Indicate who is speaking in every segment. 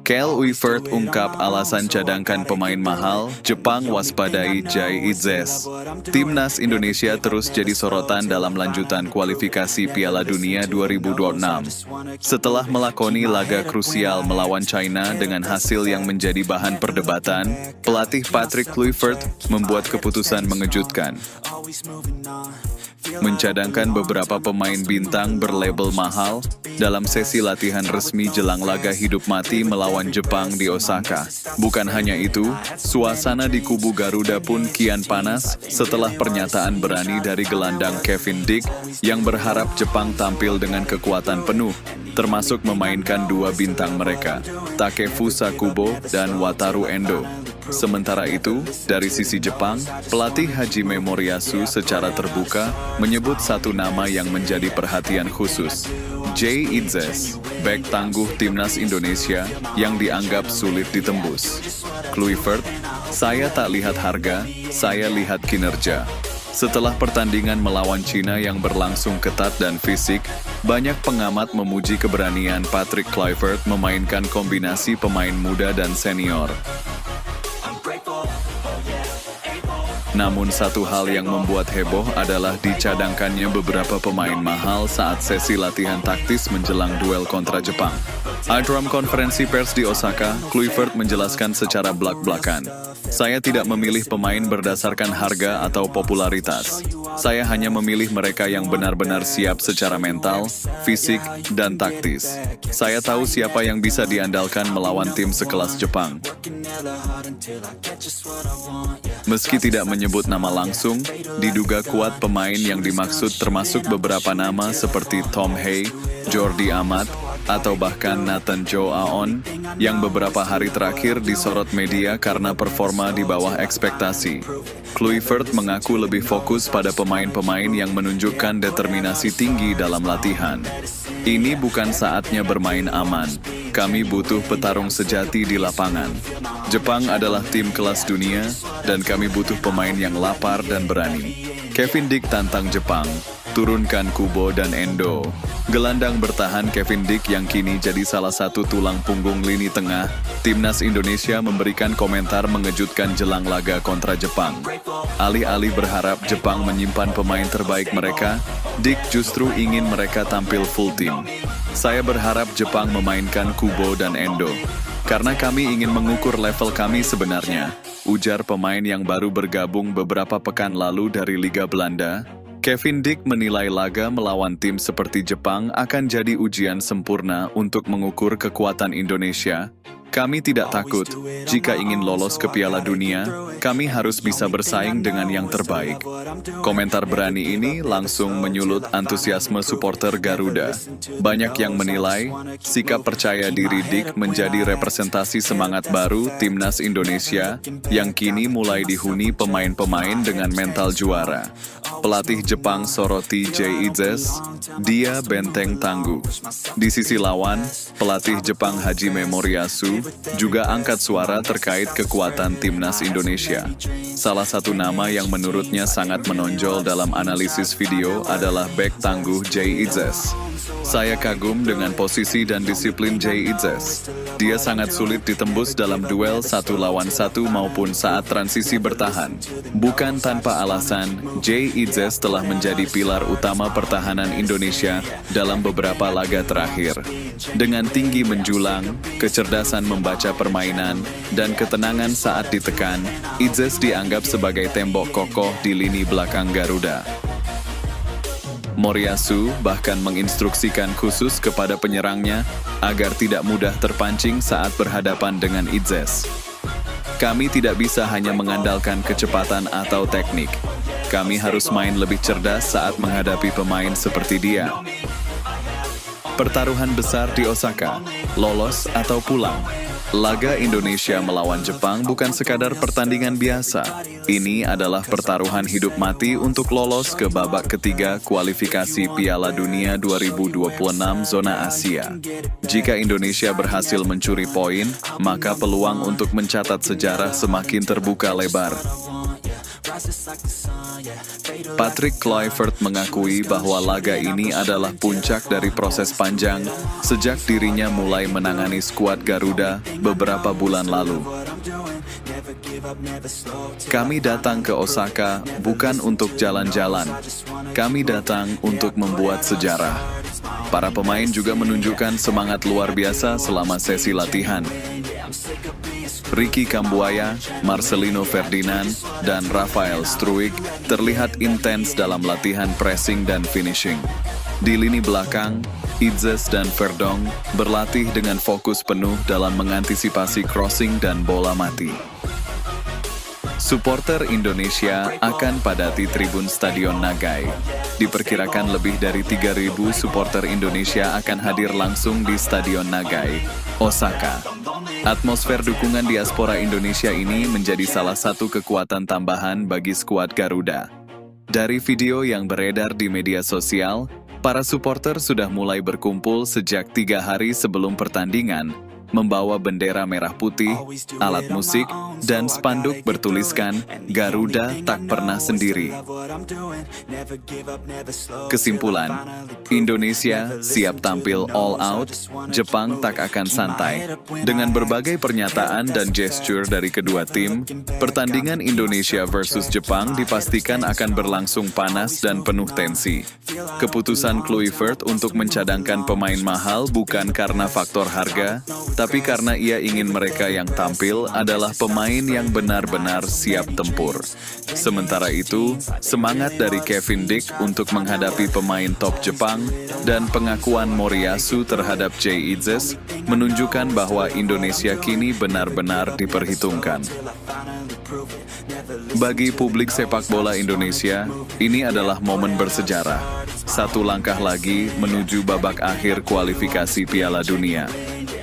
Speaker 1: Kel Uifert ungkap alasan cadangkan pemain mahal, Jepang waspadai Jay Itzes. Timnas Indonesia terus jadi sorotan dalam lanjutan kualifikasi Piala Dunia 2026. Setelah melakoni laga krusial melawan China dengan hasil yang menjadi bahan perdebatan, pelatih Patrick Kluivert membuat keputusan mengejutkan. Mencadangkan beberapa pemain bintang berlabel mahal dalam sesi latihan resmi jelang laga hidup mati melawan Jepang di Osaka. Bukan hanya itu, suasana di kubu Garuda pun kian panas setelah pernyataan berani dari gelandang Kevin Dick yang berharap Jepang tampil dengan kekuatan penuh, termasuk memainkan dua bintang mereka, Takefusa Kubo dan Wataru Endo. Sementara itu, dari sisi Jepang, pelatih Hajime Moriyasu secara terbuka menyebut satu nama yang menjadi perhatian khusus, Jay Itzes, bek tangguh Timnas Indonesia yang dianggap sulit ditembus. Kluivert, "Saya tak lihat harga, saya lihat kinerja." Setelah pertandingan melawan Cina yang berlangsung ketat dan fisik, banyak pengamat memuji keberanian Patrick Kluivert memainkan kombinasi pemain muda dan senior. Namun satu hal yang membuat heboh adalah dicadangkannya beberapa pemain mahal saat sesi latihan taktis menjelang duel kontra Jepang. Dalam konferensi pers di Osaka, Kluivert menjelaskan secara blak-blakan, "Saya tidak memilih pemain berdasarkan harga atau popularitas. Saya hanya memilih mereka yang benar-benar siap secara mental, fisik, dan taktis. Saya tahu siapa yang bisa diandalkan melawan tim sekelas Jepang." Meski tidak menyebut nama langsung, diduga kuat pemain yang dimaksud termasuk beberapa nama seperti Tom Hay, Jordi Amat, atau bahkan Nathan Joe Aon, yang beberapa hari terakhir disorot media karena performa di bawah ekspektasi. Kluivert mengaku lebih fokus pada pemain-pemain yang menunjukkan determinasi tinggi dalam latihan. "Ini bukan saatnya bermain aman. Kami butuh petarung sejati di lapangan. Jepang adalah tim kelas dunia, dan kami butuh pemain yang lapar dan berani." Kevin Dick tantang Jepang, turunkan Kubo dan Endo. Gelandang bertahan Kevin Dick yang kini jadi salah satu tulang punggung lini tengah, Timnas Indonesia memberikan komentar mengejutkan jelang laga kontra Jepang. Alih-alih berharap Jepang menyimpan pemain terbaik mereka, Dick justru ingin mereka tampil full tim. "Saya berharap Jepang memainkan Kubo dan Endo, karena kami ingin mengukur level kami sebenarnya," ujar pemain yang baru bergabung beberapa pekan lalu dari Liga Belanda. Kevin Dick menilai laga melawan tim seperti Jepang akan jadi ujian sempurna untuk mengukur kekuatan Indonesia. "Kami tidak takut. Jika ingin lolos ke Piala Dunia, kami harus bisa bersaing dengan yang terbaik." Komentar berani ini langsung menyulut antusiasme supporter Garuda. Banyak yang menilai, sikap percaya diri Dick menjadi representasi semangat baru Timnas Indonesia yang kini mulai dihuni pemain-pemain dengan mental juara. Pelatih Jepang soroti Jay Itzes, "Dia benteng tangguh." Di sisi lawan, pelatih Jepang Hajime Moriyasu juga angkat suara terkait kekuatan Timnas Indonesia. Salah satu nama yang menurutnya sangat menonjol dalam analisis video adalah bek tangguh Jay Itzes. "Saya kagum dengan posisi dan disiplin Jay Itzes. Dia sangat sulit ditembus dalam duel 1-lawan-1 maupun saat transisi bertahan. Bukan tanpa alasan, Jay Itzes telah menjadi pilar utama pertahanan Indonesia dalam beberapa laga terakhir. Dengan tinggi menjulang, kecerdasan membaca permainan, dan ketenangan saat ditekan, Itzes dianggap sebagai tembok kokoh di lini belakang Garuda." Moriyasu bahkan menginstruksikan khusus kepada penyerangnya agar tidak mudah terpancing saat berhadapan dengan Itzes. "Kami tidak bisa hanya mengandalkan kecepatan atau teknik. Kami harus main lebih cerdas saat menghadapi pemain seperti dia." Pertaruhan besar di Osaka, lolos atau pulang. Laga Indonesia melawan Jepang bukan sekadar pertandingan biasa. Ini adalah pertaruhan hidup mati untuk lolos ke babak ketiga kualifikasi Piala Dunia 2026 zona Asia. Jika Indonesia berhasil mencuri poin, maka peluang untuk mencatat sejarah semakin terbuka lebar. Patrick Kluivert mengakui bahwa laga ini adalah puncak dari proses panjang sejak dirinya mulai menangani skuad Garuda beberapa bulan lalu. Kami datang ke Osaka bukan untuk jalan-jalan. Kami datang untuk membuat sejarah. Para pemain juga menunjukkan semangat luar biasa selama sesi latihan. Ricky Kambuaya, Marcelino Ferdinand, dan Rafael Struijk terlihat intens dalam latihan pressing dan finishing. Di lini belakang, Idzes dan Verdong berlatih dengan fokus penuh dalam mengantisipasi crossing dan bola mati. Supporter Indonesia akan padati tribun Stadion Nagai. Diperkirakan lebih dari 3.000 supporter Indonesia akan hadir langsung di Stadion Nagai, Osaka. Atmosfer dukungan diaspora Indonesia ini menjadi salah satu kekuatan tambahan bagi skuad Garuda. Dari video yang beredar di media sosial, para supporter sudah mulai berkumpul sejak 3 hari sebelum pertandingan, membawa bendera merah putih, alat musik, dan spanduk bertuliskan Garuda tak pernah sendiri. Kesimpulan, Indonesia siap tampil all out, Jepang tak akan santai. Dengan berbagai pernyataan dan gesture dari kedua tim, pertandingan Indonesia versus Jepang dipastikan akan berlangsung panas dan penuh tensi. Keputusan Kluivert untuk mencadangkan pemain mahal bukan karena faktor harga, tapi karena ia ingin mereka yang tampil adalah pemain yang benar-benar siap tempur. Sementara itu, semangat dari Kevin Dick untuk menghadapi pemain top Jepang dan pengakuan Moriyasu terhadap Jay Idzes menunjukkan bahwa Indonesia kini benar-benar diperhitungkan. Bagi publik sepak bola Indonesia, ini adalah momen bersejarah. Satu langkah lagi menuju babak akhir kualifikasi Piala Dunia.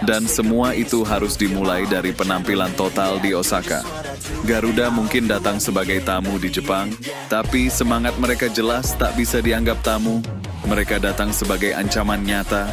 Speaker 1: Dan semua itu harus dimulai dari penampilan total di Osaka. Garuda mungkin datang sebagai tamu di Jepang, tapi semangat mereka jelas tak bisa dianggap tamu. Mereka datang sebagai ancaman nyata.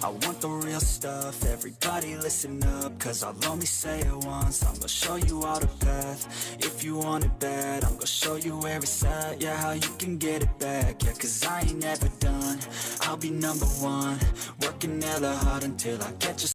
Speaker 2: I want the real stuff, everybody listen up, cause I'll only say it once, I'm gonna show you all the path. If you want it bad, I'm gonna show you where it's at, yeah, how you can get it back, yeah, cause I ain't never done, I'll be number one, working hella hard until I get just